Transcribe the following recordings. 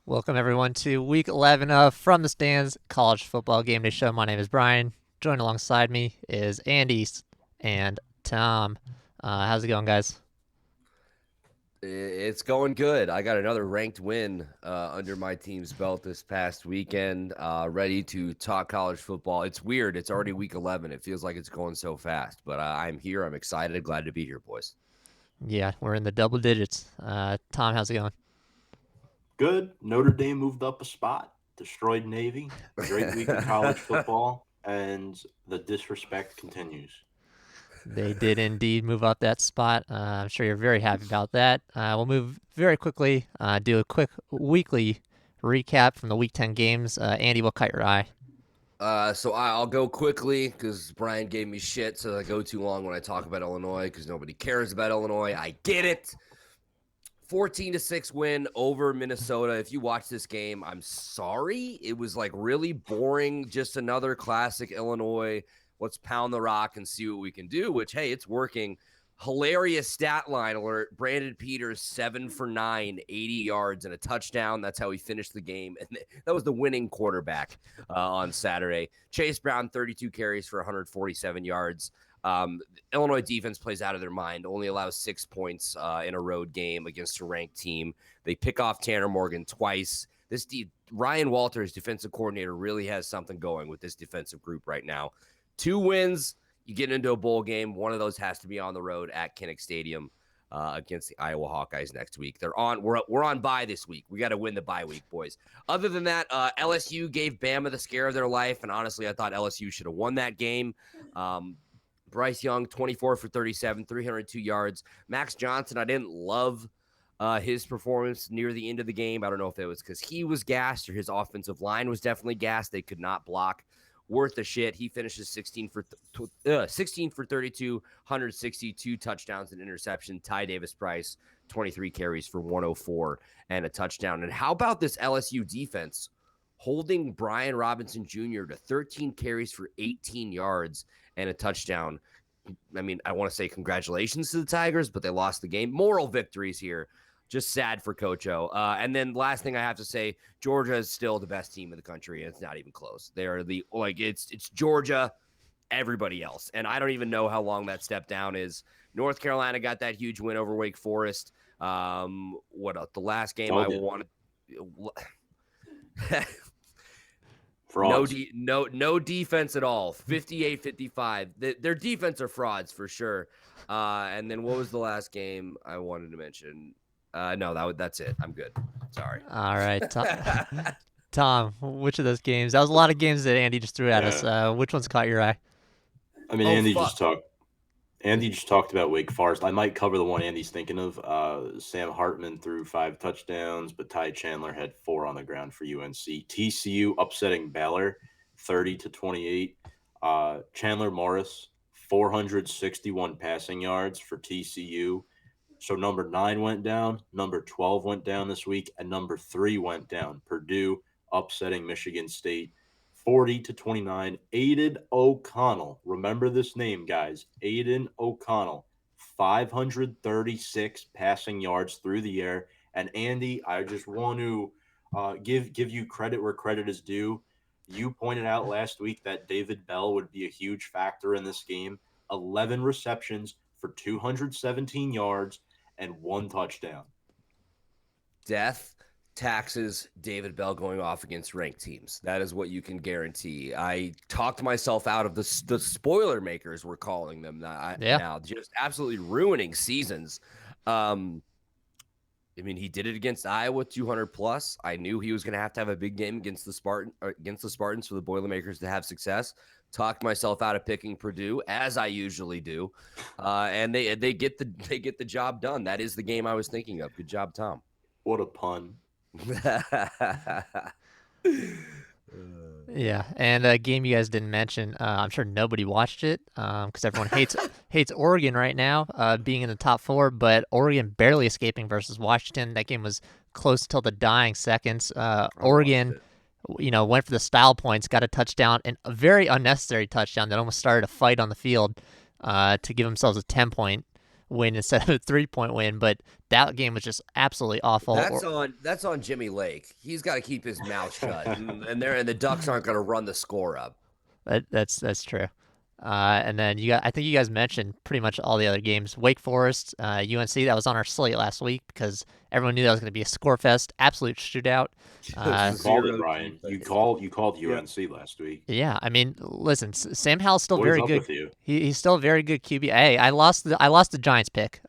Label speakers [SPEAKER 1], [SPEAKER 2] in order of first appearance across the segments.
[SPEAKER 1] Welcome, everyone, to week 11 of From the Stands College Football Game Day Show. My name is Brian. Joined alongside me is Andy and Tom. How's it going, guys?
[SPEAKER 2] It's going good. I got another ranked win under my team's belt this past weekend. Ready to talk college football. It's weird. It's already week 11. It feels like it's going so fast, but I'm here. I'm excited. Glad to be here, boys.
[SPEAKER 1] Yeah, we're in the double digits. Tom, how's it going?
[SPEAKER 3] Good. Notre Dame moved up a spot, destroyed Navy. Great week in college football, and the disrespect continues.
[SPEAKER 1] They did indeed move up that spot. I'm sure you're very happy about that. We'll move very quickly, do a quick weekly recap from the Week 10 games. Andy, what caught your eye?
[SPEAKER 2] So I'll go quickly because Brian gave me shit, so I go too long when I talk about Illinois because nobody cares about Illinois. I get it. 14-6 win over Minnesota. If you watch this game, I'm sorry. It was like really boring. Just another classic Illinois. Let's pound the rock and see what we can do, which, hey, it's working. Hilarious stat line alert. Brandon Peters, 7 for 9, 80 yards and a touchdown. That's how he finished the game. And that was the winning quarterback on Saturday. Chase Brown, 32 carries for 147 yards. Illinois defense plays out of their mind, only allows 6 points in a road game against a ranked team. They pick off Tanner Morgan twice. Ryan Walters, defensive coordinator, really has something going with this defensive group right now. 2 wins, you get into a bowl game. One of those has to be on the road at Kinnick Stadium against the Iowa Hawkeyes next week. We're on bye this week. We got to win the bye week, boys. Other than that, LSU gave Bama the scare of their life, and honestly, I thought LSU should have won that game. Bryce Young, 24 for 37, 302 yards. Max Johnson, I didn't love his performance near the end of the game. I don't know if it was because he was gassed or his offensive line was definitely gassed. They could not block worth a shit. He finishes 16 for 32, 162 touchdowns and interception. Ty Davis-Price, 23 carries for 104 and a touchdown. And how about this LSU defense holding Brian Robinson Jr. to 13 carries for 18 yards and a touchdown? I mean, I want to say congratulations to the Tigers, but they lost the game. Moral victories here. Just sad for Coach O. And then last thing I have to say, Georgia is still the best team in the country, and it's not even close. They are it's Georgia, everybody else. And I don't even know how long that step down is. North Carolina got that huge win over Wake Forest. The last game I wanted
[SPEAKER 3] Frauds.
[SPEAKER 2] No defense at all. 58-55. Their defense are frauds for sure. And then what was the last game I wanted to mention? No, that's it. I'm good. Sorry.
[SPEAKER 1] All right, Tom, which of those games? That was a lot of games that Andy just threw at us. Which ones caught your eye?
[SPEAKER 3] I mean, Andy just talked about Wake Forest. I might cover the one Andy's thinking of. Sam Hartman threw 5 touchdowns, but Ty Chandler had 4 on the ground for UNC. TCU upsetting Baylor 30-28. Chandler Morris, 461 passing yards for TCU. So number 9 went down, number 12 went down this week, and number 3 went down. Purdue upsetting Michigan State 40-29. Aiden O'Connell. Remember this name, guys. Aiden O'Connell. 536 passing yards through the air. And Andy, I just want to give you credit where credit is due. You pointed out last week that David Bell would be a huge factor in this game. 11 receptions for 217 yards and 1 touchdown.
[SPEAKER 2] Death, taxes, David Bell going off against ranked teams. That is what you can guarantee. I talked myself out of the spoiler makers, we're calling them now, just absolutely ruining seasons. I mean, he did it against Iowa, 200 plus. I knew he was going to have a big game against the Spartans for the Boilermakers to have success. Talked myself out of picking Purdue, as I usually do, and they get the job done. That is the game I was thinking of. Good job, Tom.
[SPEAKER 3] What a pun.
[SPEAKER 1] Yeah, and a game you guys didn't mention. I'm sure nobody watched it because everyone hates Oregon right now, being in the top 4. But Oregon barely escaping versus Washington. That game was close till the dying seconds. Oregon, went for the style points, got a touchdown, and a very unnecessary touchdown that almost started a fight on the field to give themselves a 10-point win instead of a 3-point win, but that game was just absolutely awful.
[SPEAKER 2] That's on Jimmy Lake. He's got to keep his mouth shut, and the Ducks aren't going to run the score up.
[SPEAKER 1] That's true. And then I think you guys mentioned pretty much all the other games. Wake Forest, UNC, that was on our slate last week because everyone knew that was going to be a score fest, absolute shootout.
[SPEAKER 2] Just
[SPEAKER 3] You called it,
[SPEAKER 2] zero
[SPEAKER 3] Ryan.
[SPEAKER 2] defense.
[SPEAKER 3] You called
[SPEAKER 4] Yeah.
[SPEAKER 3] UNC last week.
[SPEAKER 1] Yeah, I mean, listen, Sam Howell's still
[SPEAKER 3] What is
[SPEAKER 1] very
[SPEAKER 3] up
[SPEAKER 1] good.
[SPEAKER 3] with you?
[SPEAKER 1] He's still a very good QB. Hey, I lost the Giants pick.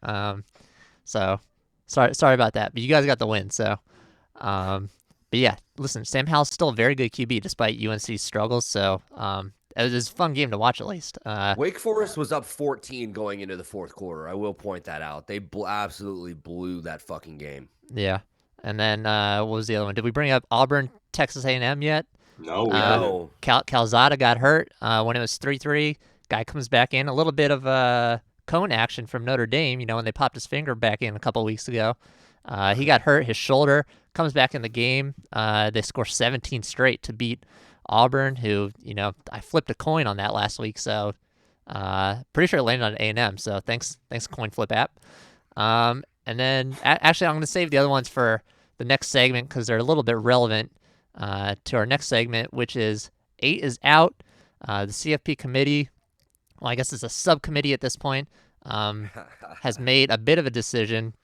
[SPEAKER 1] So sorry about that. But you guys got the win. So, but yeah, listen, Sam Howell's still a very good QB despite UNC's struggles. So, it was a fun game to watch at least.
[SPEAKER 2] Wake Forest was up 14 going into the fourth quarter. I will point that out. They absolutely blew that fucking game.
[SPEAKER 1] Yeah. And then what was the other one? Did we bring up Auburn, Texas A&M yet?
[SPEAKER 3] No, we
[SPEAKER 1] Uh,
[SPEAKER 3] didn't.
[SPEAKER 2] No.
[SPEAKER 1] Calzada got hurt when it was 3-3. Guy comes back in. A little bit of cone action from Notre Dame, when they popped his finger back in a couple weeks ago. He got hurt, his shoulder, comes back in the game. They score 17 straight to beat Auburn, who, I flipped a coin on that last week. So pretty sure it landed on A&M. So thanks, coin flip app. And then actually, I'm going to save the other ones for the next segment because they're a little bit relevant to our next segment, which is 8 is out. The CFP committee, well, I guess it's a subcommittee at this point, has made a bit of a decision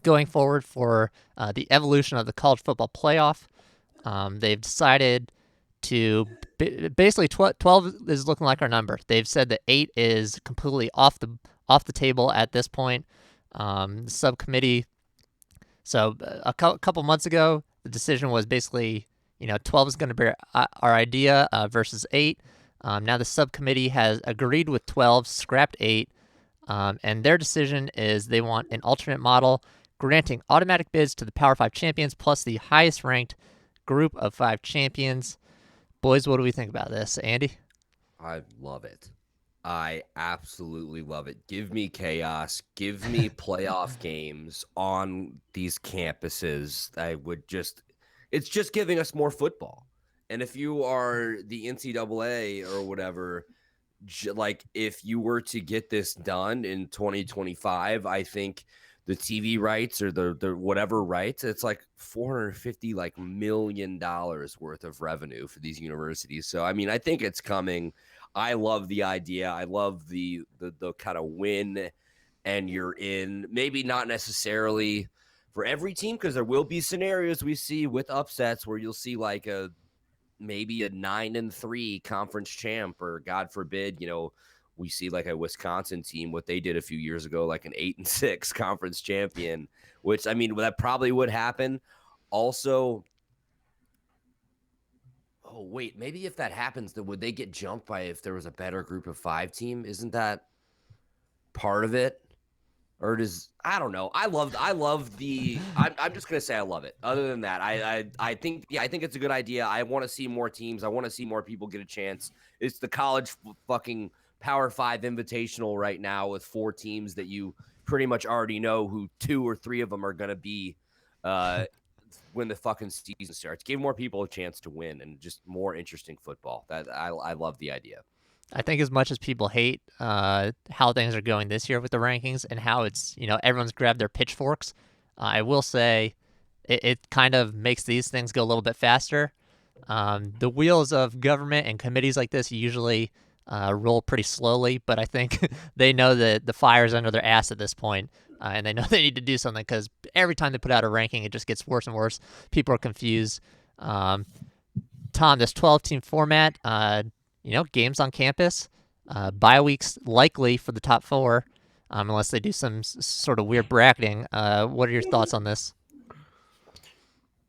[SPEAKER 1] going forward for the evolution of the college football playoff. They've decided to basically 12 is looking like our number. They've said that 8 is completely off the table at this point. The subcommittee. So a couple months ago, the decision was basically 12 is going to be our idea versus 8. Now the subcommittee has agreed with 12, scrapped 8, and their decision is they want an alternate model granting automatic bids to the Power 5 champions plus the highest ranked group of 5 champions. Boys, what do we think about this? Andy?
[SPEAKER 2] I love it. I absolutely love it. Give me chaos. Give me playoff games on these campuses. It's just giving us more football. And if you are the NCAA or whatever, like if you were to get this done in 2025, I think the TV rights or the whatever rights, it's like $450 million worth of revenue for these universities. So I mean, I think it's coming. I love the idea. I love the kind of win and you're in. Maybe not necessarily for every team because there will be scenarios we see with upsets where you'll see like maybe a 9-3 conference champ, or God forbid, we see like a Wisconsin team, what they did a few years ago, like an 8-6 conference champion, which I mean, that probably would happen. Also, oh wait, maybe if that happens, then would they get jumped by if there was a better group of 5 team? Isn't that part of it? Or I don't know. I'm just gonna say I love it. Other than that, I think it's a good idea. I want to see more teams. I want to see more people get a chance. It's the college fucking Power 5 Invitational right now with 4 teams that you pretty much already know who 2 or 3 of them are gonna be when the fucking season starts. Give more people a chance to win and just more interesting football. That I love the idea.
[SPEAKER 1] I think as much as people hate how things are going this year with the rankings and how it's, everyone's grabbed their pitchforks, I will say it kind of makes these things go a little bit faster. The wheels of government and committees like this usually roll pretty slowly, but I think they know that the fire's under their ass at this point, and they know they need to do something because every time they put out a ranking, it just gets worse and worse. People are confused. Tom, this 12-team format, games on campus, bye weeks likely for the top 4, unless they do some sort of weird bracketing. What are your thoughts on this?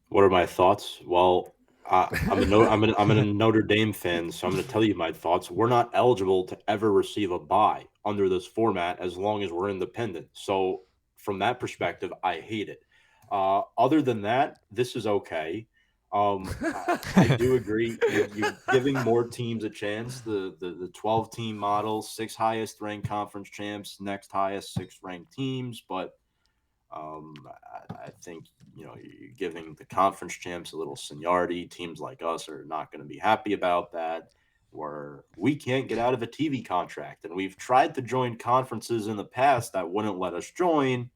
[SPEAKER 3] What are my thoughts? Well, I'm a Notre Dame fan, so I'm going to tell you my thoughts. We're not eligible to ever receive a bye under this format as long as we're independent. So from that perspective, I hate it. Other than that, this is okay. I do agree. You're giving more teams a chance. The 12-team model, 6 highest ranked conference champs, next highest 6 ranked teams. But I think you're giving the conference champs a little seniority. Teams like us are not going to be happy about that. where we can't get out of a TV contract, and we've tried to join conferences in the past that wouldn't let us join.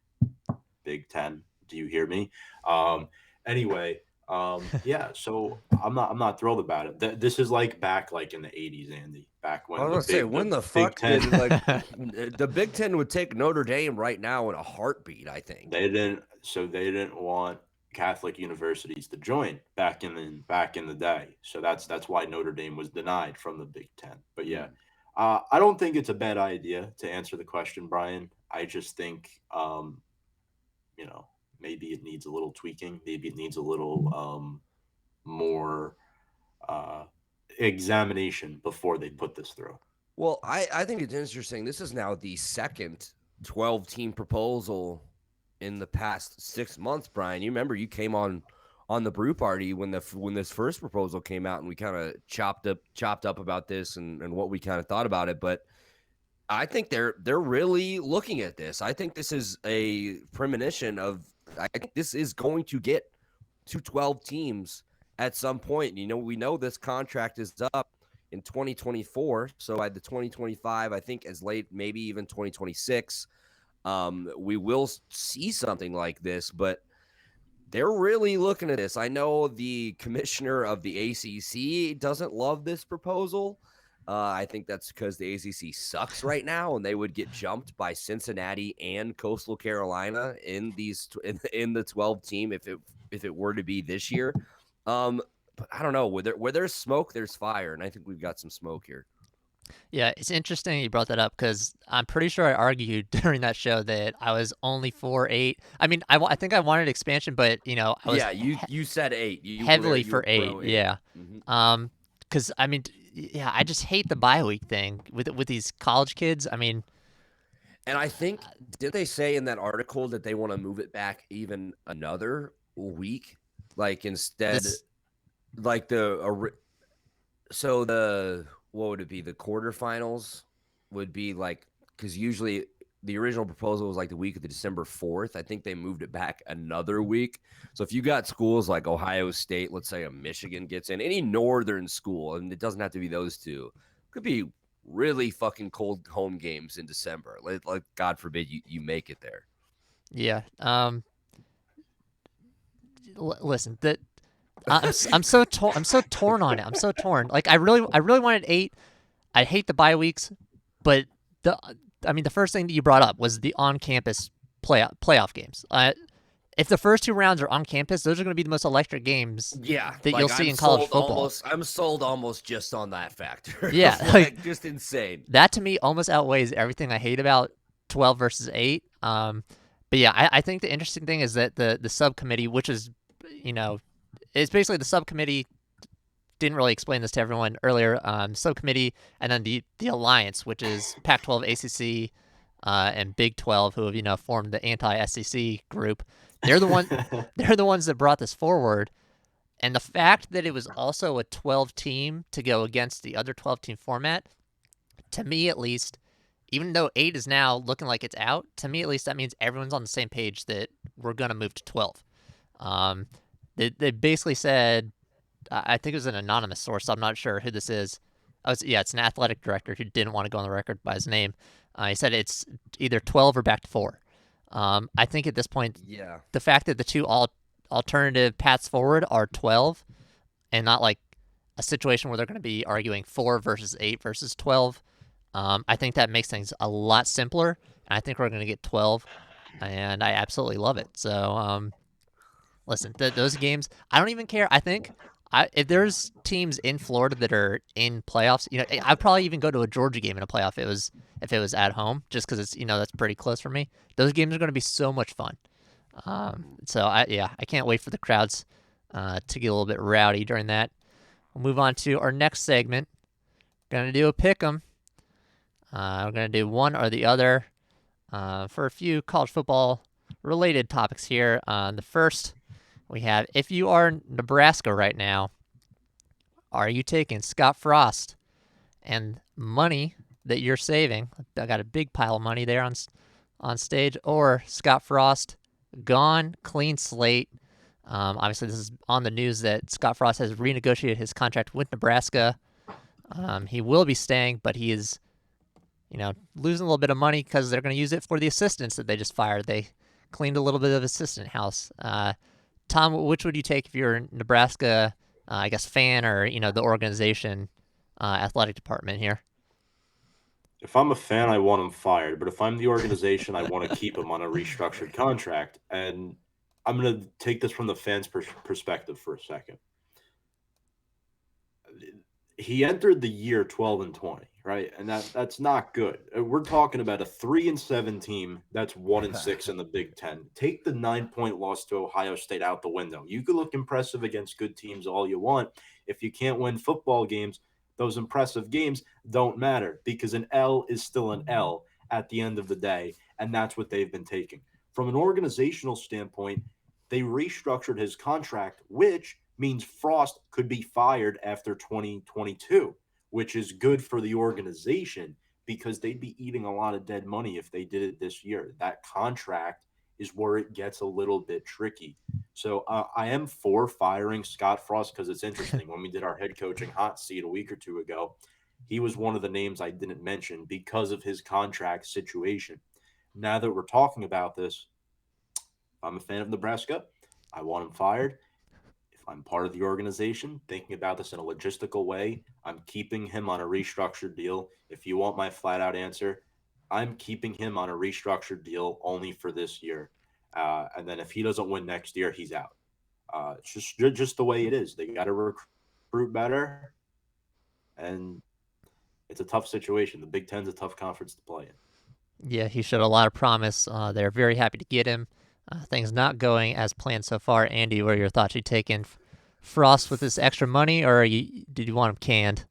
[SPEAKER 3] Big Ten, do you hear me? Anyway, yeah. So I'm not thrilled about it. This is like back like in the '80s, Andy. Back
[SPEAKER 2] I
[SPEAKER 3] when
[SPEAKER 2] was
[SPEAKER 3] the
[SPEAKER 2] gonna say,
[SPEAKER 3] big
[SPEAKER 2] when
[SPEAKER 3] the
[SPEAKER 2] the
[SPEAKER 3] Big
[SPEAKER 2] fuck
[SPEAKER 3] Ten
[SPEAKER 2] did the Big Ten would take Notre Dame right now in a heartbeat? I think.
[SPEAKER 3] they didn't want Catholic universities to join back in the day. So that's why Notre Dame was denied from the Big Ten. But yeah, I don't think it's a bad idea to answer the question, Brian. I just think you know maybe it needs a little tweaking. Maybe it needs a little more uh, examination before they put this through.
[SPEAKER 2] Well, I think it's interesting. This is now the second 12-team proposal in the past 6 months. Brian, you remember you came on the brew party when this first proposal came out, and we kind of chopped up about this and what we kind of thought about it. But I think they're really looking at this. I think this is a premonition of. I think this is going to get to 12 teams at some point. We know this contract is up in 2024. So by the 2025, I think as late, maybe even 2026, we will see something like this. But they're really looking at this. I know the commissioner of the ACC doesn't love this proposal. I think that's because the ACC sucks right now, and they would get jumped by Cincinnati and Coastal Carolina in the 12 team if it were to be this year. But I don't know. Where there's smoke, there's fire, and I think we've got some smoke here.
[SPEAKER 1] Yeah, it's interesting you brought that up because I'm pretty sure I argued during that show that I was only for 8. I mean, I think I wanted expansion, but I was
[SPEAKER 2] Yeah, you said 8.
[SPEAKER 1] heavily
[SPEAKER 2] You were
[SPEAKER 1] for 8.
[SPEAKER 2] pro 8.
[SPEAKER 1] Yeah,
[SPEAKER 2] Mm-hmm.
[SPEAKER 1] because I mean, yeah, I just hate the bye week thing with these college kids. I mean,
[SPEAKER 2] And I think, did they say in that article that they want to move it back even another week? Like instead,
[SPEAKER 1] this
[SPEAKER 2] like what would it be? The quarterfinals would be like, because usually the original proposal was like the week of the December 4th. I think they moved it back another week. So if you got schools like Ohio State, let's say a Michigan gets in, any northern school, and it doesn't have to be those two, could be really fucking cold home games in December. Like God forbid you make it there.
[SPEAKER 1] yeah. Listen, that I'm so torn. I'm so torn on it. I'm so torn. Like I really wanted 8. I hate the bye weeks, but the first thing that you brought up was the on-campus playoff games. If the first 2 rounds are on campus, those are going to be the most electric games
[SPEAKER 2] Yeah,
[SPEAKER 1] that
[SPEAKER 2] like
[SPEAKER 1] you'll see in college football.
[SPEAKER 2] I'm sold almost just on that factor.
[SPEAKER 1] Yeah,
[SPEAKER 2] like just insane.
[SPEAKER 1] That to me almost outweighs everything I hate about 12 versus 8. But yeah, I think the interesting thing is that the subcommittee, which is, it's basically the subcommittee didn't really explain this to everyone earlier. Subcommittee and then the alliance, which is Pac-12, ACC, and Big 12, who have formed the anti-SEC group. They're the one. They're the ones that brought this forward. And the fact that it was also a 12 team to go against the other 12 team format, to me at least, even though 8 is now looking like it's out, to me at least that means everyone's on the same page that we're going to move to 12. They basically said, I think it was an anonymous source, so I'm not sure who this is. It's an athletic director who didn't want to go on the record by his name. He said it's either 12 or back to 4. I think at this point,
[SPEAKER 2] Yeah,
[SPEAKER 1] the fact that the two alternative paths forward are 12 and not like a situation where they're going to be arguing 4 versus 8 versus 12, I think that makes things a lot simpler. And I think we're going to get 12, and I absolutely love it. So, listen, those games, I don't even care. I think if there's teams in Florida that are in playoffs, I'd probably even go to a Georgia game in a playoff if it was at home, just because it's that's pretty close for me. Those games are going to be so much fun. So I can't wait for the crowds to get a little bit rowdy during that. We'll move on to our next segment. Gonna do a pick 'em. We're gonna do one or the other for a few college football related topics here. The first we have, if you are Nebraska right now, are you taking Scott Frost and money that you're saving? I got a big pile of money there on stage, or Scott Frost gone, clean slate. Obviously, this is on the news that Scott Frost has renegotiated his contract with Nebraska. He will be staying, but he is, losing a little bit of money because they're going to use it for the assistants that they just fired. They cleaned a little bit of assistant house. Tom, which would you take if you're a Nebraska, I guess, fan or, the organization athletic department here?
[SPEAKER 3] If I'm a fan, I want him fired. But if I'm the organization, I want to keep him on a restructured contract. And I'm going to take this from the fans' perspective for a second. He entered the year 12-20, right? And that's not good. We're talking about a 3-7 team that's 1-6 in the Big Ten. Take the 9-point loss to Ohio State out the window. You could look impressive against good teams all you want. If you can't win football games, those impressive games don't matter because an L is still an L at the end of the day, and that's what they've been taking. From an organizational standpoint, they restructured his contract, which means Frost could be fired after 2022, which is good for the organization because they'd be eating a lot of dead money if they did it this year. That contract is where it gets a little bit tricky. So I am for firing Scott Frost because it's interesting. When we did our head coaching hot seat a week or two ago, he was one of the names I didn't mention because of his contract situation. Now that we're talking about this, I'm a fan of Nebraska. I want him fired. If I'm part of the organization, thinking about this in a logistical way, I'm keeping him on a restructured deal. If you want my flat out answer, I'm keeping him on a restructured deal only for this year. And then if he doesn't win next year, he's out. It's just the way it is. They got to recruit better, and it's a tough situation. The Big Ten's a tough conference to play in.
[SPEAKER 1] Yeah, he showed a lot of promise. They're very happy to get him. Things not going as planned so far. Andy, what are your thoughts? You taking Frost with this extra money, or did you want him canned?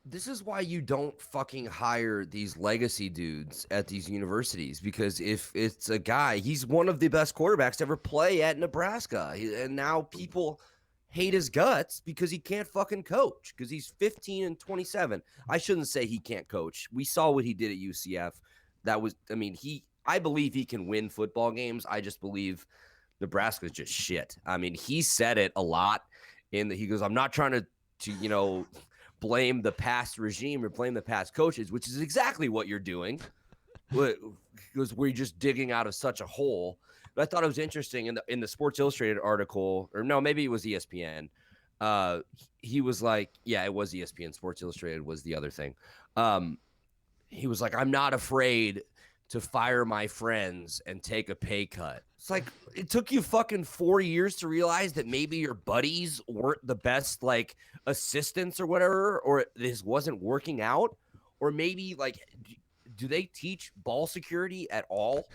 [SPEAKER 2] This is why you don't fucking hire these legacy dudes at these universities, because if it's a guy, he's one of the best quarterbacks to ever play at Nebraska. And now people hate his guts because he can't fucking coach because he's 15 and 27. I shouldn't say he can't coach. We saw what he did at UCF. I believe he can win football games. I just believe Nebraska's just shit. I mean, he said it a lot he goes, I'm not trying to blame the past regime or blame the past coaches, which is exactly what you're doing. Because we're just digging out of such a hole. But I thought it was interesting in the Sports Illustrated article, or no, maybe it was ESPN. He was like, yeah, it was ESPN. Sports Illustrated was the other thing. He was like, I'm not afraid to fire my friends and take a pay cut. It's like, it took you fucking 4 years to realize that maybe your buddies weren't the best, like, assistants or whatever, or this wasn't working out, or maybe, like, do they teach ball security at all?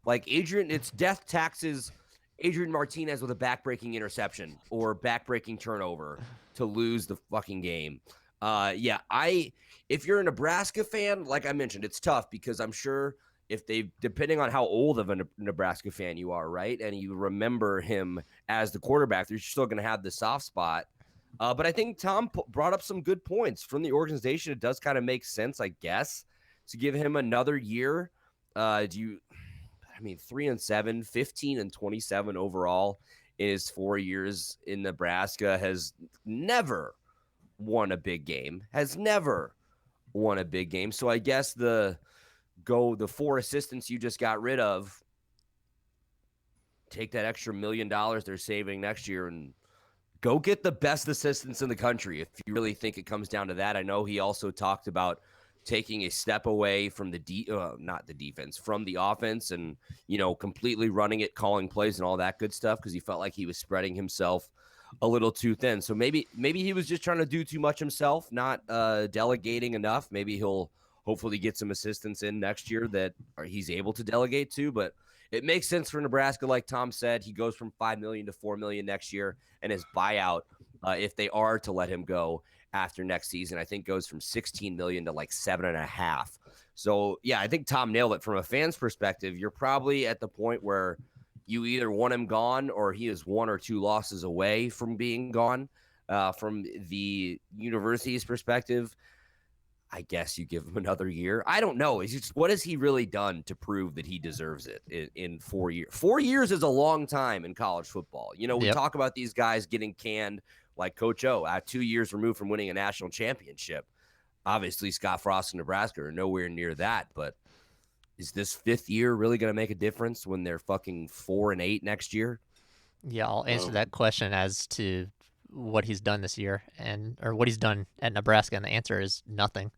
[SPEAKER 2] Like, it's death taxes Adrian Martinez with a backbreaking interception or backbreaking turnover to lose the fucking game. If you're a Nebraska fan, like I mentioned, it's tough because I'm sure depending on how old of a Nebraska fan you are, right, and you remember him as the quarterback, you're still going to have the soft spot. But I think Tom brought up some good points from the organization. It does kind of make sense, I guess, to give him another year. 3-7, 15 and 27 overall in his 4 years in Nebraska, has never won a big game. So I guess the 4 assistants you just got rid of, take that extra $1 million they're saving next year and go get the best assistants in the country. If you really think it comes down to that. I know he also talked about taking a step away from from the offense and, completely running it, calling plays and all that good stuff, because he felt like he was spreading himself a little too thin. So maybe he was just trying to do too much himself, not delegating enough. Maybe he'll hopefully get some assistants in next year that he's able to delegate to. But it makes sense for Nebraska. Like Tom said, he goes from $5 million to $4 million next year, and his buyout, if they are to let him go after next season, I think goes from $16 million to like $7.5 million. So yeah, I think Tom nailed it. From a fan's perspective, you're probably at the point where you either want him gone or he is 1 or 2 losses away from being gone. From the university's perspective, I guess you give him another year. I don't know. What has he really done to prove that he deserves it in 4 years? 4 years is a long time in college football. We talk about these guys getting canned like Coach O at 2 years removed from winning a national championship. obviously Scott Frost and Nebraska are nowhere near that, but is this 5th year really going to make a difference when they're fucking 4-8 next year?
[SPEAKER 1] Yeah, I'll answer
[SPEAKER 3] No.
[SPEAKER 1] that question as to what he's done this year and or what he's done at Nebraska, and the answer is nothing.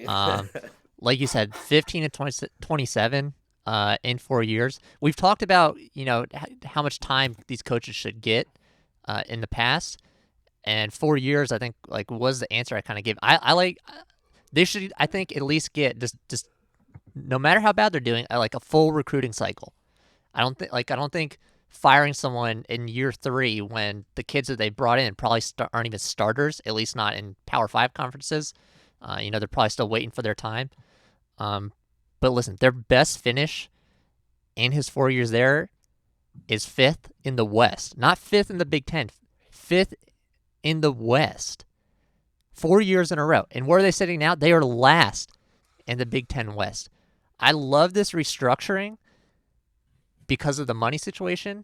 [SPEAKER 1] Um, like you said, 15 and 20, 27 in 4 years. We've talked about how much time these coaches should get in the past, and 4 years I think like was the answer I kind of gave. I like they should I think at least get just no matter how bad they're doing, like a full recruiting cycle. I don't think firing someone in year 3 when the kids that they brought in probably aren't even starters, at least not in Power Five conferences. They're probably still waiting for their time. Um, but listen, their best finish in his 4 years there is fifth in the West, not fifth in the Big Ten, fifth in the West. 4 years in a row. And where are they sitting now? They are last in the Big Ten West. I love this restructuring because of the money situation.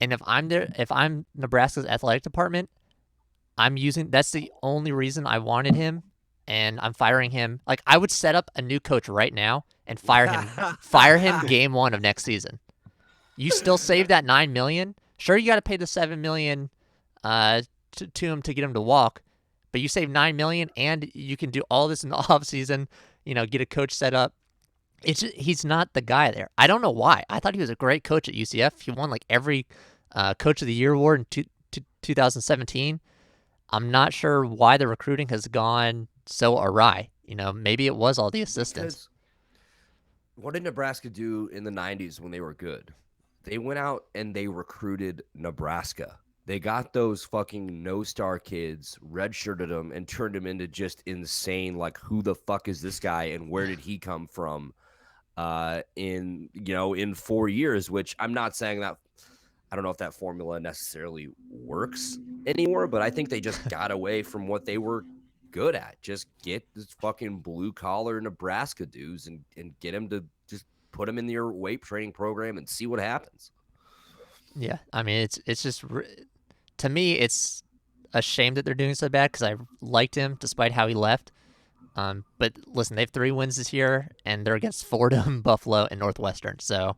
[SPEAKER 1] And if I'm Nebraska's athletic department, that's the only reason I wanted him, and I'm firing him. Like I would set up a new coach right now and fire him game 1 of next season. You still save that 9 million. Sure, you got to pay the 7 million to him to get him to walk, but you save 9 million, and you can do all this in the off season. Get a coach set up. He's not the guy there. I don't know why. I thought he was a great coach at UCF. He won like every Coach of the Year award in 2017. I'm not sure why the recruiting has gone so awry. Maybe it was all the assistants.
[SPEAKER 2] Because what did Nebraska do in the 90s when they were good? They went out and they recruited Nebraska. They got those fucking no-star kids, redshirted them, and turned them into just insane, like, who the fuck is this guy and where did he come from in 4 years, which I'm not saying that I don't know if that formula necessarily works anymore, but I think they just got away from what they were good at. Just get this fucking blue collar Nebraska dudes and get them to just put them in your weight training program and see what happens.
[SPEAKER 1] Yeah, I mean it's just to me it's a shame that they're doing so bad because I liked him despite how he left. But listen, they have 3 wins this year, and they're against Fordham, Buffalo, and Northwestern. So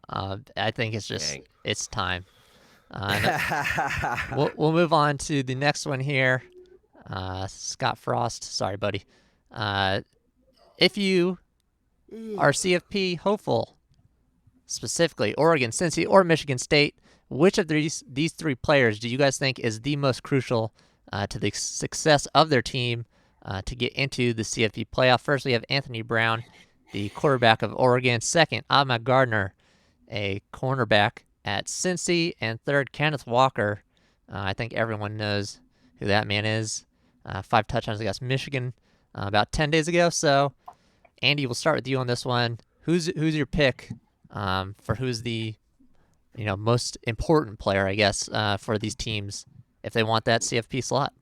[SPEAKER 1] I think it's time. We'll move on to the next one here. Scott Frost, sorry, buddy. If you are CFP hopeful, specifically Oregon, Cincy, or Michigan State, which of these 3 players do you guys think is the most crucial to the success of their team to get into the CFP playoff? First, we have Anthony Brown, the quarterback of Oregon. Second, Ahmad Gardner, a cornerback at Cincy. And third, Kenneth Walker. I think everyone knows who that man is. 5 touchdowns against Michigan about 10 days ago. So, Andy, we'll start with you on this one. Who's your pick for who's the most important player, I guess, for these teams if they want that CFP slot?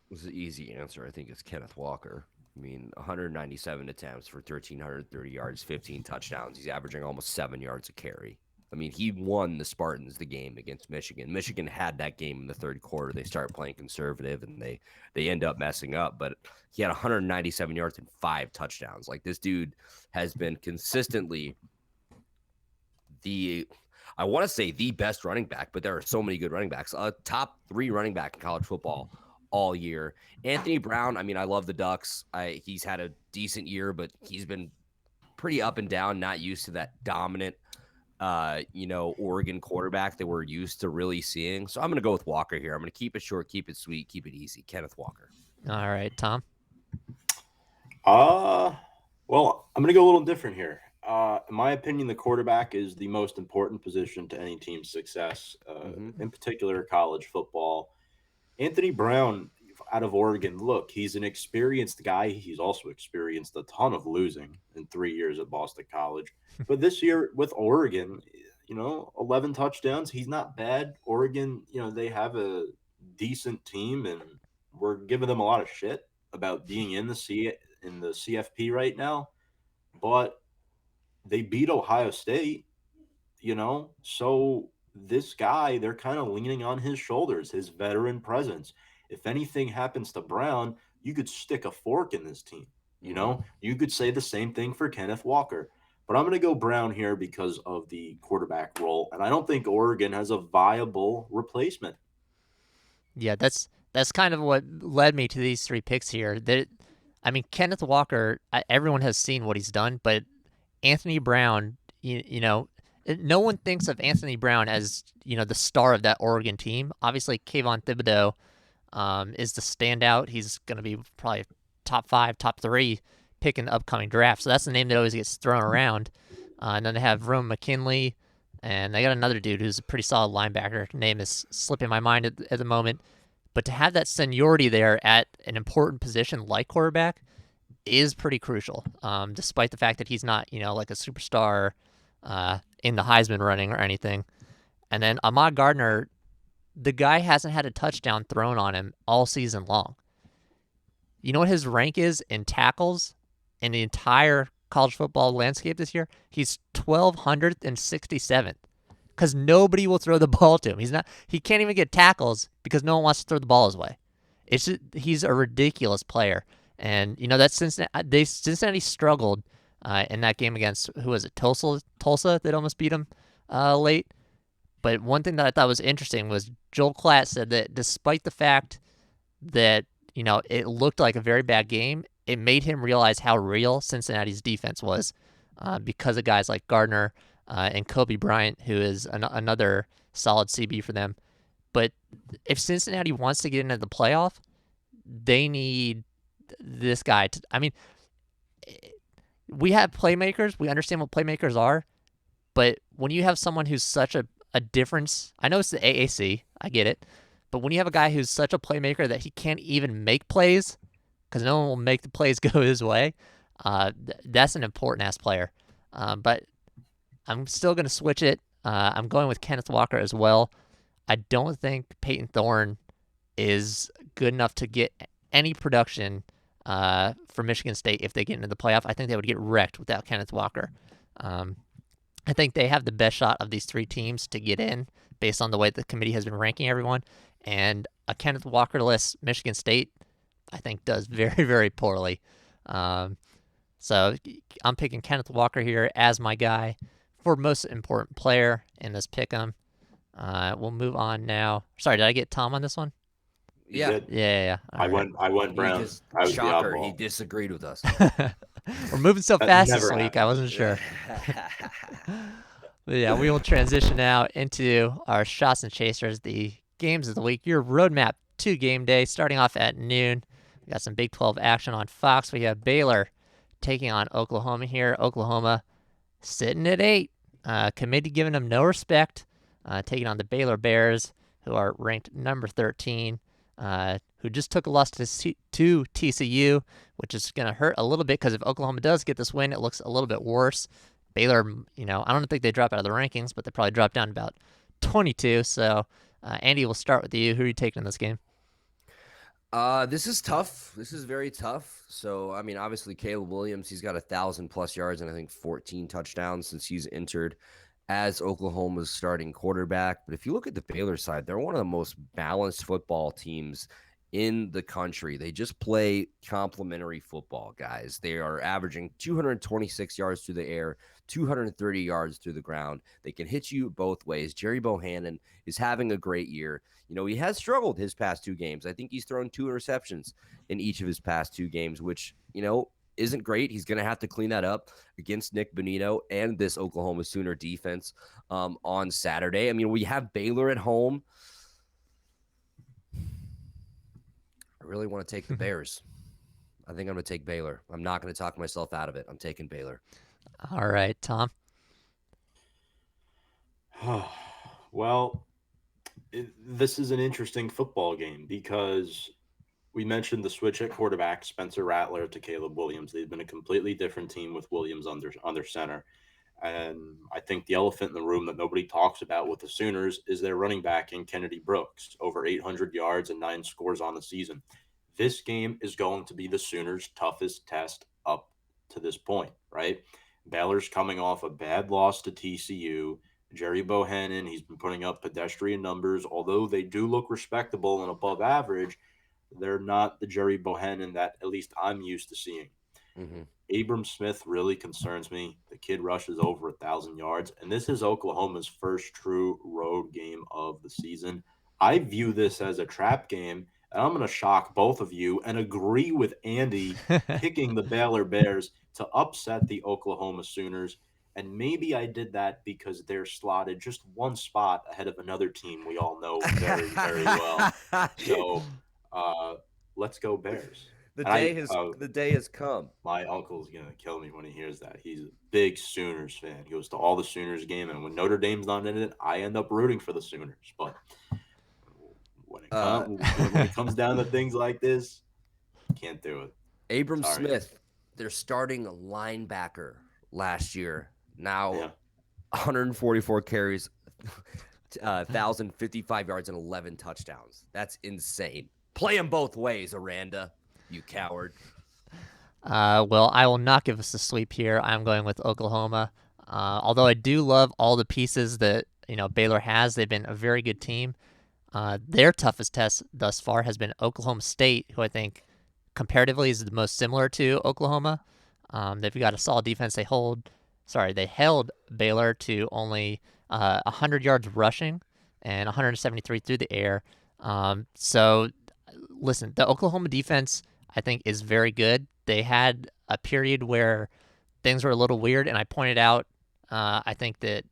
[SPEAKER 2] This is an easy answer. I think it's Kenneth Walker. I mean, 197 attempts for 1,330 yards, 15 touchdowns. He's averaging almost 7 yards a carry. I mean, he won the Spartans the game against Michigan. Michigan had that game in the third quarter. They started playing conservative, and they end up messing up. But he had 197 yards and 5 touchdowns. Like, this dude has been consistently I want to say the best running back, but there are so many good running backs. Top 3 running back in college football all year. Anthony Brown, I mean, I love the Ducks. He's had a decent year, but he's been pretty up and down, not used to that dominant Oregon quarterback that we're used to really seeing. So I'm going to go with Walker here. I'm going to keep it short, keep it sweet, keep it easy. Kenneth Walker.
[SPEAKER 1] All right, Tom.
[SPEAKER 3] Well, I'm going to go a little different here. In my opinion, the quarterback is the most important position to any team's success, in particular college football. Anthony Brown out of Oregon, look, he's an experienced guy. He's also experienced a ton of losing in 3 years at Boston College. But this year with Oregon, 11 touchdowns. He's not bad. Oregon, they have a decent team, and we're giving them a lot of shit about being in the CFP right now. But they beat Ohio State, so this guy, they're kind of leaning on his shoulders, his veteran presence. If anything happens to Brown, you could stick a fork in this team. You
[SPEAKER 2] Mm-hmm.
[SPEAKER 3] know, you could say the same thing for Kenneth Walker. But I'm going to go Brown here because of the quarterback role. And I don't think Oregon has a viable replacement.
[SPEAKER 1] Yeah, that's kind of what led me to these three picks here. I mean, Kenneth Walker, everyone has seen what he's done, but Anthony Brown, no one thinks of Anthony Brown as the star of that Oregon team. Obviously, Kayvon Thibodeau is the standout. He's going to be probably top 5, top 3 pick in the upcoming draft. So that's the name that always gets thrown around. And then they have Rome McKinley, and they got another dude who's a pretty solid linebacker. Name is slipping my mind at the moment. But to have that seniority there at an important position like quarterback is pretty crucial, despite the fact that he's not, like a superstar in the Heisman running or anything. And then Ahmad Gardner, the guy hasn't had a touchdown thrown on him all season long. You know what his rank is in tackles in the entire college football landscape this year? He's 1,267th because nobody will throw the ball to him. He can't even get tackles because no one wants to throw the ball his way. He's a ridiculous player. And that Cincinnati struggled in that game against, who was it, Tulsa that almost beat him late. But one thing that I thought was interesting was Joel Klatt said that despite the fact that it looked like a very bad game, it made him realize how real Cincinnati's defense was because of guys like Gardner and Kobe Bryant, who is another solid CB for them. But if Cincinnati wants to get into the playoff, they need this guy. I mean, we have playmakers. We understand what playmakers are. But when you have someone who's such a difference, I know it's the AAC. I get it. But when you have a guy who's such a playmaker that he can't even make plays, because no one will make the plays go his way, that's an important-ass player. But I'm still going to switch it. I'm going with Kenneth Walker as well. I don't think Peyton Thorne is good enough to get any production for Michigan State if they get into the playoff. I think they would get wrecked without Kenneth Walker. I think they have the best shot of these three teams to get in based on the way the committee has been ranking everyone. And a Kenneth Walker-less Michigan State, I think, does very, very poorly. So I'm picking Kenneth Walker here as my guy for most important player in this pick'em. We'll move on now. Sorry, did I get Tom on this one?
[SPEAKER 2] Yeah.
[SPEAKER 1] Yeah.
[SPEAKER 3] I went Brown. I was
[SPEAKER 2] shocker.
[SPEAKER 3] the
[SPEAKER 2] He
[SPEAKER 3] oddball.
[SPEAKER 2] disagreed with us.
[SPEAKER 1] We're moving so
[SPEAKER 3] That
[SPEAKER 1] fast
[SPEAKER 3] never
[SPEAKER 1] this week. I wasn't sure.
[SPEAKER 2] happened.
[SPEAKER 1] But yeah, we will transition now into our shots and chasers, the games of the week. Your roadmap to game day, starting off at noon. We got some Big 12 action on Fox. We have Baylor taking on Oklahoma here. Oklahoma sitting at 8. Committee giving them no respect, taking on the Baylor Bears, who are ranked number 13, who just took a loss to TCU, which is going to hurt a little bit because if Oklahoma does get this win, it looks a little bit worse. Baylor, I don't think they drop out of the rankings, but they probably drop down to about 22. So, Andy, we'll start with you. Who are you taking in this game?
[SPEAKER 2] This is tough. This is very tough. So, I mean, obviously, Caleb Williams, he's got 1,000+ yards and I think 14 touchdowns since he's entered as Oklahoma's starting quarterback. But if you look at the Baylor side, they're one of the most balanced football teams in the country. They just play complementary football, guys. They are averaging 226 yards through the air, 230 yards through the ground. They can hit you both ways. Jerry Bohannon is having a great year. He has struggled his past 2 games. I think he's thrown 2 interceptions in each of his past 2 games, which, isn't great. He's going to have to clean that up against Nick Bonito and this Oklahoma Sooner defense on Saturday. I mean, we have Baylor at home. I really want to take the Bears. I think I'm going to take Baylor. I'm not going to talk myself out of it. I'm taking Baylor.
[SPEAKER 1] All right, Tom.
[SPEAKER 3] Well, this is an interesting football game because we mentioned the switch at quarterback, Spencer Rattler to Caleb Williams. They've been a completely different team with Williams under center. And I think the elephant in the room that nobody talks about with the Sooners is their running back in Kennedy Brooks, over 800 yards and 9 scores on the season. This game is going to be the Sooners' toughest test up to this point, right? Baylor's coming off a bad loss to TCU. Jerry Bohannon, he's been putting up pedestrian numbers. Although they do look respectable and above average, They're not the Jerry Bohannon that at least I'm used to seeing.
[SPEAKER 2] Mhm.
[SPEAKER 3] Abram Smith really concerns me. The kid rushes over 1,000 yards, and this is Oklahoma's first true road game of the season. I view this as a trap game, and I'm going to shock both of you and agree with Andy picking the Baylor Bears to upset the Oklahoma Sooners. And maybe I did that because they're slotted just one spot ahead of another team we all know very, very well. So uh, let's go Bears.
[SPEAKER 2] the
[SPEAKER 3] And
[SPEAKER 2] day has the day has come.
[SPEAKER 3] my uncle's gonna kill me when he hears that. He's a big Sooners fan. He goes to all the Sooners game, and when Notre Dame's not in it, I end up rooting for the Sooners. But
[SPEAKER 2] Uh,
[SPEAKER 3] when it comes down to things like this, can't do it.
[SPEAKER 2] Abram
[SPEAKER 3] Sorry.
[SPEAKER 2] Smith, their starting linebacker last year, now
[SPEAKER 3] Yeah.
[SPEAKER 2] 144 carries, 1,055 yards, and 11 touchdowns. That's insane. Play them both ways, Aranda, you coward.
[SPEAKER 1] Well, I will not give us a sweep here. I'm going with Oklahoma. Although I do love all the pieces that Baylor has, they've been a very good team. Their toughest test thus far has been Oklahoma State, who I think comparatively is the most similar to Oklahoma. They've got a solid defense. They held Baylor to only 100 yards rushing and 173 through the air. So, listen, the Oklahoma defense I think is very good. They had a period where things were a little weird, and I pointed out. I think that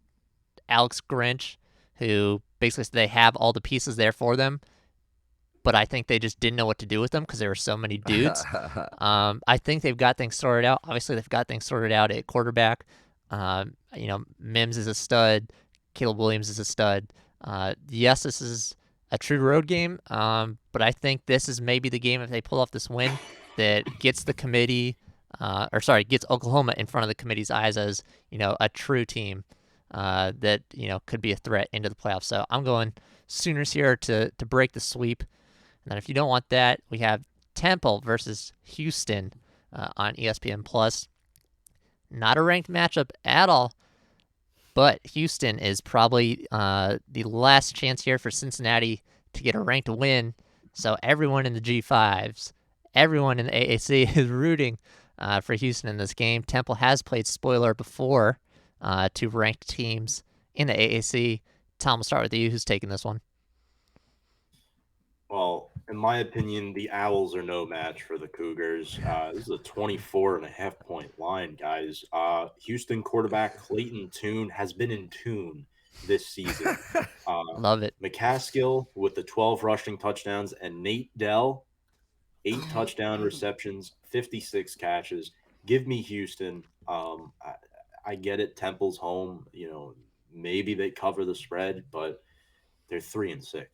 [SPEAKER 1] Alex Grinch, who basically said they have all the pieces there for them, but I think they just didn't know what to do with them because there were so many dudes. I think they've got things sorted out. Obviously, they've got things sorted out at quarterback. Mims is a stud. Caleb Williams is a stud. Yes, this is a true road game, but I think this is maybe the game if they pull off this win that gets the committee, gets Oklahoma in front of the committee's eyes as a true team that could be a threat into the playoffs. So I'm going Sooners here to break the sweep. And then if you don't want that, we have Temple versus Houston on ESPN Plus. Not a ranked matchup at all, but Houston is probably the last chance here for Cincinnati to get a ranked win. So everyone in the G5s, everyone in the AAC is rooting for Houston in this game. Temple has played spoiler before to ranked teams in the AAC. Tom, we'll start with you. Who's taking this one?
[SPEAKER 3] Well, in my opinion, the Owls are no match for the Cougars. This is a 24.5-point line, guys. Houston quarterback Clayton Tune has been in tune this season.
[SPEAKER 1] Love it.
[SPEAKER 3] McCaskill with the 12 rushing touchdowns, and Nate Dell, 8 touchdown receptions, 56 catches. Give me Houston. I get it. Temple's home. Maybe they cover the spread, but they're 3-6.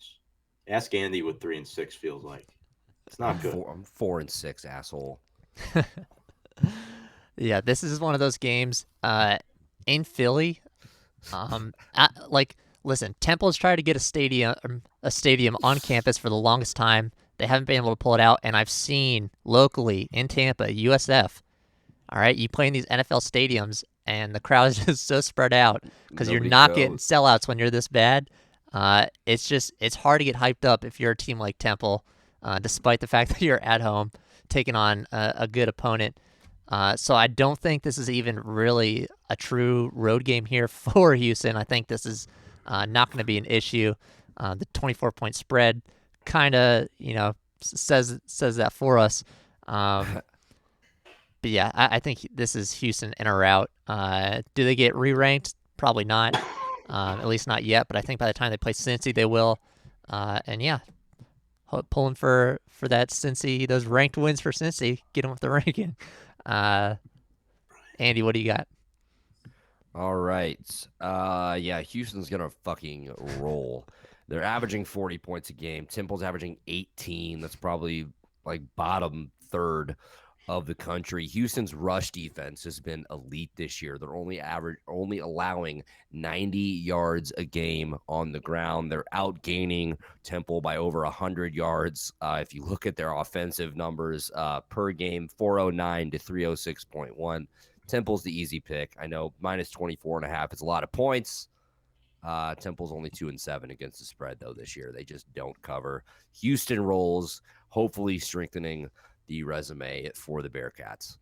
[SPEAKER 3] Ask Andy what 3-6 feels like. It's not good.
[SPEAKER 2] I'm 4-6, asshole.
[SPEAKER 1] Yeah, this is one of those games in Philly. Listen, Temple's tried to get a stadium on campus for the longest time. They haven't been able to pull it out, and I've seen locally in Tampa, USF. All right, you play in these NFL stadiums, and the crowd is just so spread out because you're not getting sellouts when you're this bad. It's hard to get hyped up if you're a team like Temple, despite the fact that you're at home taking on a good opponent. So I don't think this is even really a true road game here for Houston. I think this is not going to be an issue. The 24-point spread kind of says that for us. But yeah, I think this is Houston in or out. Do they get re-ranked? Probably not. At least not yet. But I think by the time they play Cincy, they will. And yeah, pulling for that Cincy, those ranked wins for Cincy, get them with the ranking. Andy, what do you got?
[SPEAKER 2] All right. Yeah, Houston's gonna fucking roll. They're averaging 40 points a game. Temple's averaging 18. That's probably like bottom third of the country. Houston's rush defense has been elite this year. They're only allowing 90 yards a game on the ground. They're outgaining Temple by over 100 yards. If you look at their offensive numbers per game, 409 to 306.1. Temple's the easy pick. I know minus 24.5 is a lot of points. Temple's only 2-7 against the spread though this year. They just don't cover. Houston rolls. hopefully strengthening the resume for the Bearcats.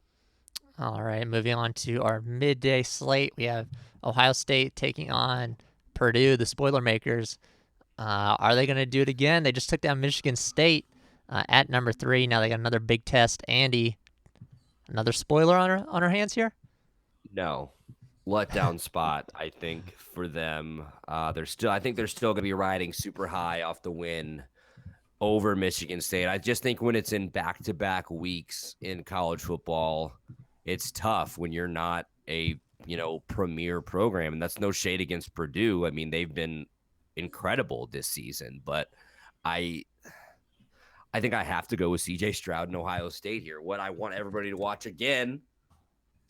[SPEAKER 1] All right, moving on to our midday slate. We have Ohio State taking on Purdue, the spoiler makers. Are they going to do it again? They just took down Michigan State at number 3. Now they got another big test. Andy, another spoiler on our hands here.
[SPEAKER 2] No, letdown spot. I think for them, I think they're still going to be riding super high off the win over Michigan State. I just think when it's in back-to-back weeks in college football, it's tough when you're not a premier program, and that's no shade against Purdue. I mean, they've been incredible this season, but I I think I have to go with CJ Stroud and Ohio State here. What I want everybody to watch again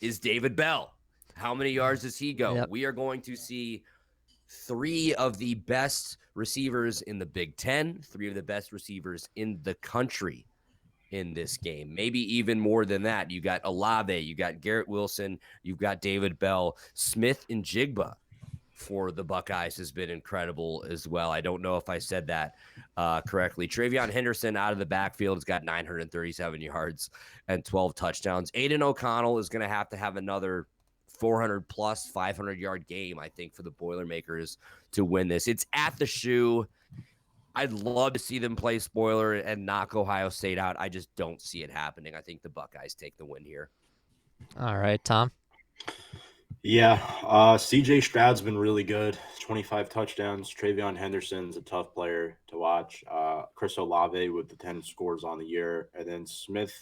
[SPEAKER 2] is David Bell. How many yards does he go?
[SPEAKER 1] Yep.
[SPEAKER 2] We are going to see three of the best receivers in the Big Ten, three of the best receivers in the country in this game. Maybe even more than that. You got Olave, you got Garrett Wilson, you've got David Bell. Smith and Jigba for the Buckeyes has been incredible as well. I don't know if I said that correctly. Travion Henderson out of the backfield has got 937 yards and 12 touchdowns. Aiden O'Connell is going to have another 400 plus 500-yard game, I think, for the Boilermakers to win this. It's at the Shoe. I'd love to see them play spoiler and knock Ohio State out. I just don't see it happening. I think the Buckeyes take the win here.
[SPEAKER 1] All right, Tom.
[SPEAKER 3] Yeah, CJ Stroud's been really good. 25 touchdowns. Travion Henderson's a tough player to watch. Chris Olave with the 10 scores on the year. And then Smith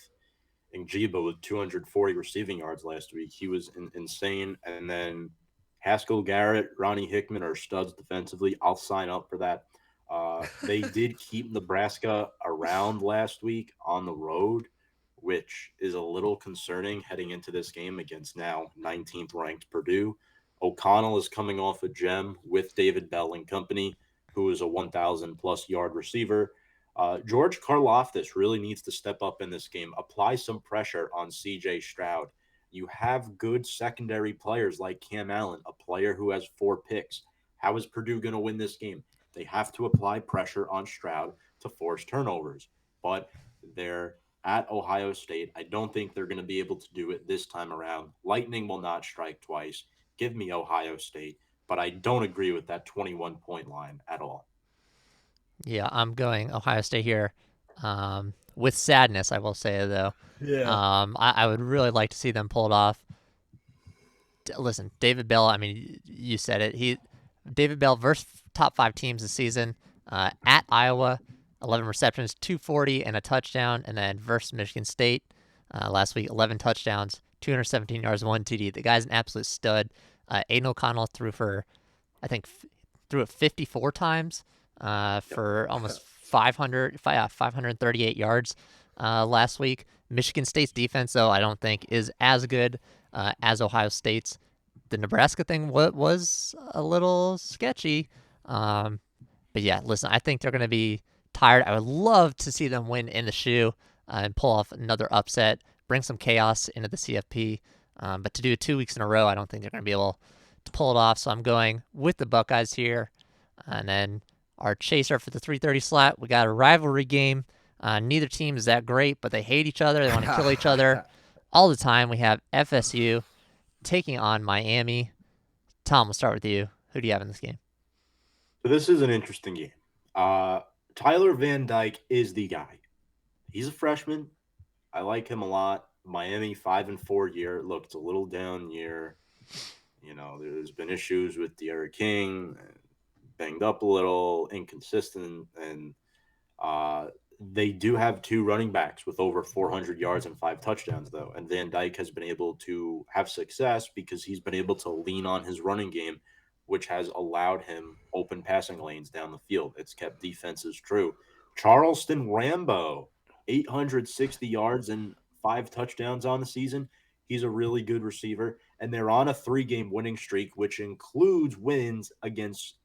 [SPEAKER 3] and Jiba with 240 receiving yards last week. He was insane. And then Haskell Garrett, Ronnie Hickman are studs defensively. I'll sign up for that. They did keep Nebraska around last week on the road, which is a little concerning heading into this game against now 19th ranked Purdue. O'Connell is coming off a gem with David Bell and company, who is a 1,000 plus yard receiver. George Karlaftis really needs to step up in this game, apply some pressure on CJ Stroud. You have good secondary players like Cam Allen, a player who has 4 picks. How is Purdue going to win this game? They have to apply pressure on Stroud to force turnovers. But they're at Ohio State. I don't think they're going to be able to do it this time around. Lightning will not strike twice. Give me Ohio State. But I don't agree with that 21-point line at all.
[SPEAKER 1] Yeah, I'm going Ohio State here. With sadness, I will say, though.
[SPEAKER 2] Yeah.
[SPEAKER 1] I would really like to see them pull it off. Listen, David Bell, I mean, you said it. David Bell versus top 5 teams this season. At Iowa, 11 receptions, 240 and a touchdown. And then versus Michigan State last week, 11 touchdowns, 217 yards, 1 TD. The guy's an absolute stud. Aiden O'Connell threw it 54 times for almost 538 yards last week. Michigan State's defense, though, I don't think is as good as Ohio State's. The Nebraska thing was a little sketchy. But yeah, listen, I think they're going to be tired. I would love to see them win in the Shoe and pull off another upset, bring some chaos into the CFP. But to do it 2 weeks in a row, I don't think they're going to be able to pull it off. So I'm going with the Buckeyes here. And then our chaser for the 3:30 slot, we got a rivalry game. Neither team is that great, but they hate each other. They want to kill each other all the time. We have FSU taking on Miami. Tom, we'll start with you. Who do you have in this game?
[SPEAKER 3] So this is an interesting game. Tyler Van Dyke is the guy. He's a freshman. I like him a lot. Miami 5-4 year. Look, it's a little down year. You know, there's been issues with De'Ara King, banged up a little, inconsistent, and they do have 2 running backs with over 400 yards and 5 touchdowns, though. And Van Dyke has been able to have success because he's been able to lean on his running game, which has allowed him open passing lanes down the field. It's kept defenses true. Charleston Rambo, 860 yards and 5 touchdowns on the season. He's a really good receiver. And they're on a 3-game winning streak, which includes wins against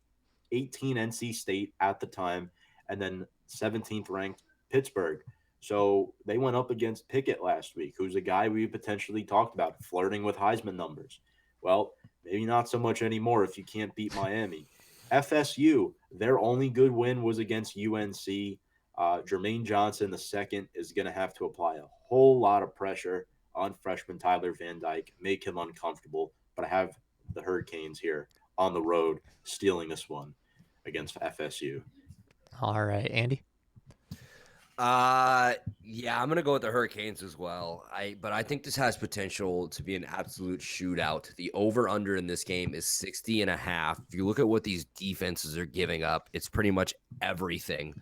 [SPEAKER 3] 18 NC State at the time, and then 17th ranked Pittsburgh. So they went up against Pickett last week, who's a guy we potentially talked about flirting with Heisman numbers. Well, maybe not so much anymore if you can't beat Miami. FSU, their only good win was against UNC. Jermaine Johnson, the second, is going to have to apply a whole lot of pressure on freshman Tyler Van Dyke, make him uncomfortable. But I have the Hurricanes here on the road stealing this one against FSU.
[SPEAKER 1] All right, Andy.
[SPEAKER 2] Yeah, I'm gonna go with the Hurricanes as well. But I think this has potential to be an absolute shootout. The over/under in this game is 60.5. If you look at what these defenses are giving up, it's pretty much everything.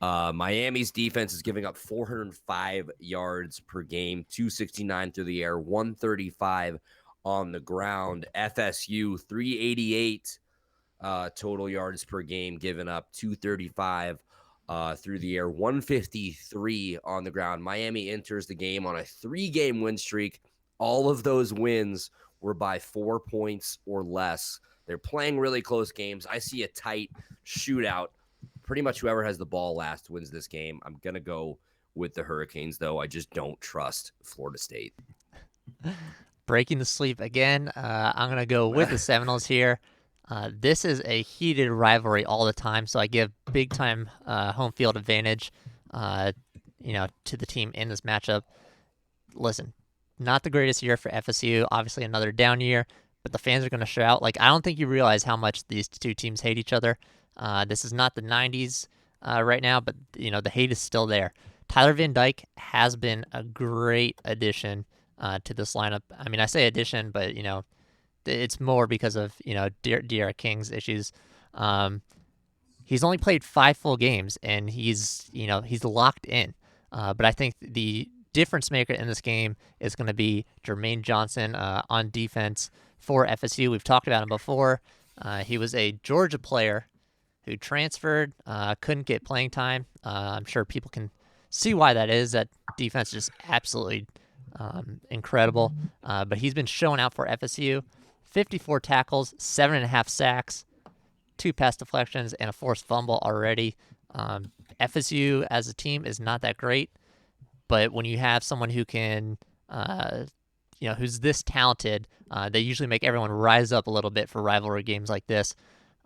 [SPEAKER 2] Miami's defense is giving up 405 yards per game, 269 through the air, 135 on the ground. FSU 388 total yards per game given up, 235 through the air, 153 on the ground. Miami enters the game on a 3-game win streak. All of those wins were by 4 points or less. They're playing really close games. I see a tight shootout. Pretty much whoever has the ball last wins this game. I'm going to go with the Hurricanes, though. I just don't trust Florida State.
[SPEAKER 1] Breaking the sleep again. I'm going to go with the Seminoles here. This is a heated rivalry all the time, so I give big time home field advantage, to the team in this matchup. Listen, not the greatest year for FSU. Obviously, another down year, but the fans are going to show out. Like, I don't think you realize how much these two teams hate each other. This is not the '90s right now, but the hate is still there. Tyler Van Dyke has been a great addition to this lineup. I mean, I say addition, but it's more because of De'Ara King's issues. He's only played 5 full games, and he's locked in. But I think the difference maker in this game is going to be Jermaine Johnson on defense for FSU. We've talked about him before. He was a Georgia player who transferred, couldn't get playing time. I'm sure people can see why that is. That defense is just absolutely incredible. But he's been showing out for FSU. 54 tackles, 7.5 sacks, 2 pass deflections, and a forced fumble already. FSU as a team is not that great, but when you have someone who can, who's this talented, they usually make everyone rise up a little bit for rivalry games like this.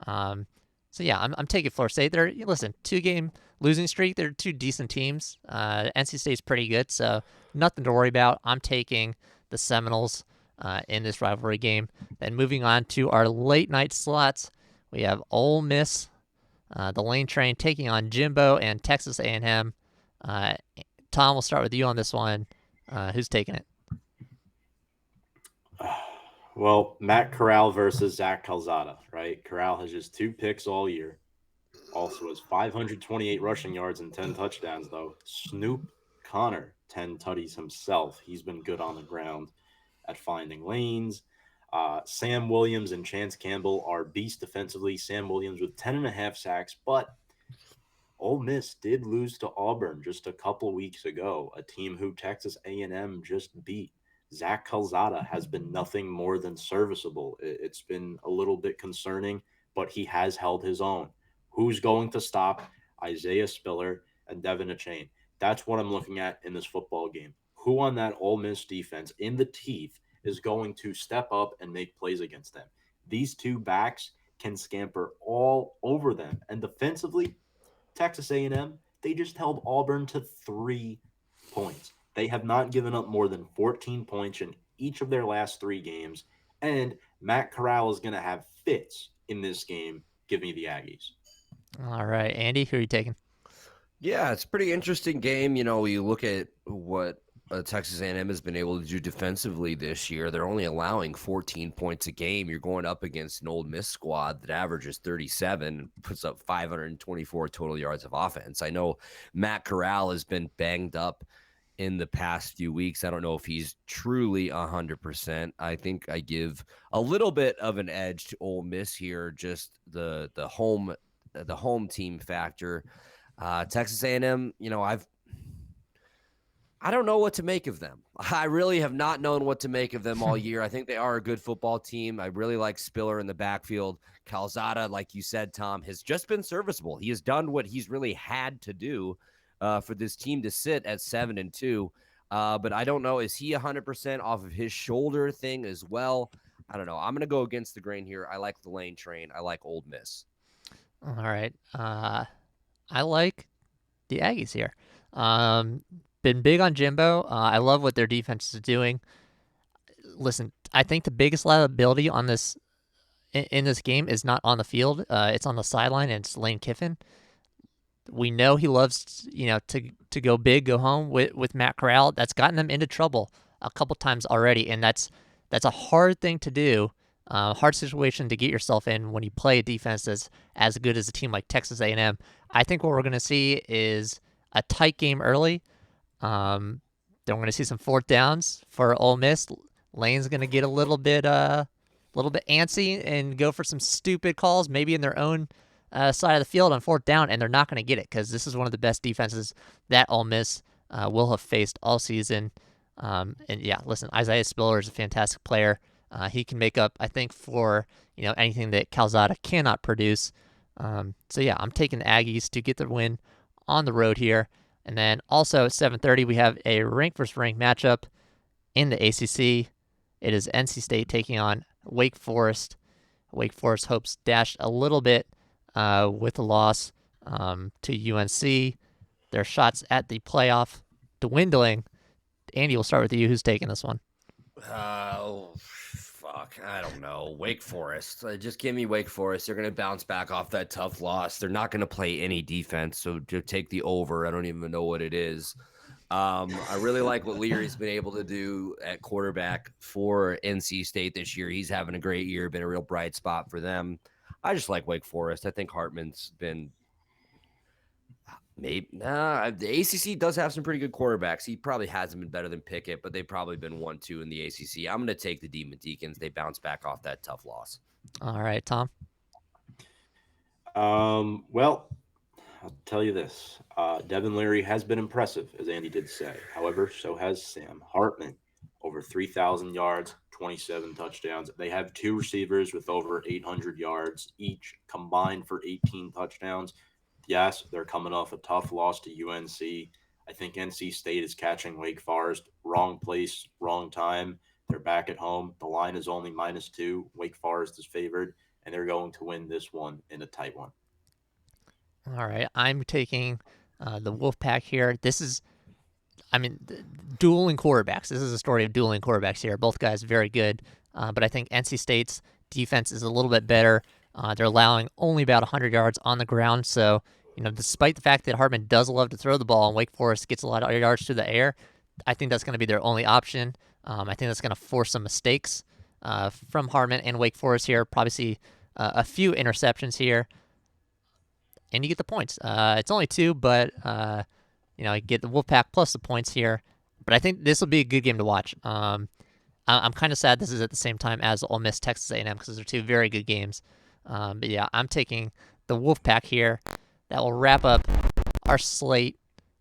[SPEAKER 1] So yeah, I'm taking Florida State. They're 2-game losing streak. They're 2 decent teams. NC State's pretty good, so nothing to worry about. I'm taking the Seminoles in this rivalry game. Then moving on to our late night slots, we have Ole Miss, the Lane Train, taking on Jimbo and Texas A&M. Tom, we'll start with you on this one. Who's taking it?
[SPEAKER 3] Well, Matt Corral versus Zach Calzada, right? Corral has just 2 picks all year. Also has 528 rushing yards and 10 touchdowns, though. Snoop Connor, 10 tutties himself. He's been good on the ground at finding lanes. Sam Williams and Chance Campbell are beasts defensively. Sam Williams with 10.5 sacks, but Ole Miss did lose to Auburn just a couple weeks ago, a team who Texas A&M just beat. Zach Calzada has been nothing more than serviceable. It's been a little bit concerning, but he has held his own. Who's going to stop Isaiah Spiller and Devin Achane? That's what I'm looking at in this football game. Who on that Ole Miss defense in the teeth is going to step up and make plays against them? These 2 backs can scamper all over them. And defensively, Texas A&M, they just held Auburn to 3 points. They have not given up more than 14 points in each of their last 3 games. And Matt Corral is going to have fits in this game. Give me the Aggies.
[SPEAKER 1] All right, Andy, who are you taking?
[SPEAKER 2] Yeah, it's a pretty interesting game. You look at what Texas A&M has been able to do defensively this year. They're only allowing 14 points a game. You're going up against an Ole Miss squad that averages 37 and puts up 524 total yards of offense. I know Matt Corral has been banged up in the past few weeks. I don't know if he's truly 100%. I think I give a little bit of an edge to Ole Miss here, just the home team factor. Texas A&M, I don't know what to make of them. I really have not known what to make of them all year. I think they are a good football team. I really like Spiller in the backfield. Calzada, like you said, Tom, has just been serviceable. He has done what he's really had to do for this team to sit at 7-2. But I don't know. Is he 100% off of his shoulder thing as well? I don't know. I'm going to go against the grain here. I like the Lane Train. I like Ole Miss.
[SPEAKER 1] All right. I like the Aggies here. Been big on Jimbo. I love what their defense is doing. Listen, I think the biggest liability on this in this game is not on the field. It's on the sideline, and it's Lane Kiffin. We know he loves, to go big, go home with Matt Corral. That's gotten them into trouble a couple times already, and that's a hard thing to do, hard situation to get yourself in when you play a defense that's as good as a team like Texas A&M. I think what we're going to see is a tight game early. Then we're going to see some fourth downs for Ole Miss. Lane's going to get a little bit antsy and go for some stupid calls, maybe in their own side of the field on fourth down, and they're not going to get it because this is one of the best defenses that Ole Miss will have faced all season. And yeah, listen, Isaiah Spiller is a fantastic player. He can make up, I think, for anything that Calzada cannot produce. So yeah, I'm taking the Aggies to get the win on the road here. And then also at 7:30, we have a rank versus rank matchup in the ACC. It is NC State taking on Wake Forest. Wake Forest hopes dashed a little bit with a loss to UNC. Their shots at the playoff dwindling. Andy, we'll start with you. Who's taking this one?
[SPEAKER 2] Fuck. I don't know. Wake Forest. Just give me Wake Forest. They're going to bounce back off that tough loss. They're not going to play any defense. So to take the over, I don't even know what it is. I really like what Leary's been able to do at quarterback for NC State this year. He's having a great year, been a real bright spot for them. I just like Wake Forest. I think Hartman's been maybe the ACC does have some pretty good quarterbacks. He probably hasn't been better than Pickett, but they've probably been 1-2 in the ACC. I'm going to take the Demon Deacons. They bounce back off that tough loss.
[SPEAKER 1] All right, Tom.
[SPEAKER 3] Well, I'll tell you this. Devin Leary has been impressive, as Andy did say. However, so has Sam Hartman. Over 3,000 yards, 27 touchdowns. They have two receivers with over 800 yards each, combined for 18 touchdowns. Yes, they're coming off a tough loss to UNC. I think NC State is catching Wake Forest. Wrong place, wrong time. They're back at home. The line is only -2. Wake Forest is favored, and they're going to win this one in a tight one.
[SPEAKER 1] All right, I'm taking the Wolfpack here. Dueling quarterbacks. This is a story of dueling quarterbacks here. Both guys very good, but I think NC State's defense is a little bit better. They're allowing only about 100 yards on the ground, so despite the fact that Hartman does love to throw the ball and Wake Forest gets a lot of yards through the air, I think that's going to be their only option. I think that's going to force some mistakes from Hartman and Wake Forest here. Probably see a few interceptions here. And you get the points. It's only 2, but you get the Wolfpack plus the points here. But I think this will be a good game to watch. I'm kind of sad this is at the same time as Ole Miss Texas A&M because they're two very good games. But yeah, I'm taking the Wolfpack here. That will wrap up our slate,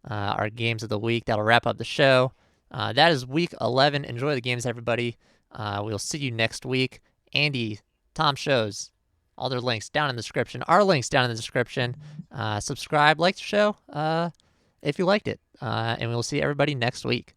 [SPEAKER 1] our games of the week. That'll wrap up the show. That is week 11. Enjoy the games, everybody. We'll see you next week. Andy, Tom shows. All their links down in the description. Our links down in the description. Subscribe, like the show if you liked it. And we'll see everybody next week.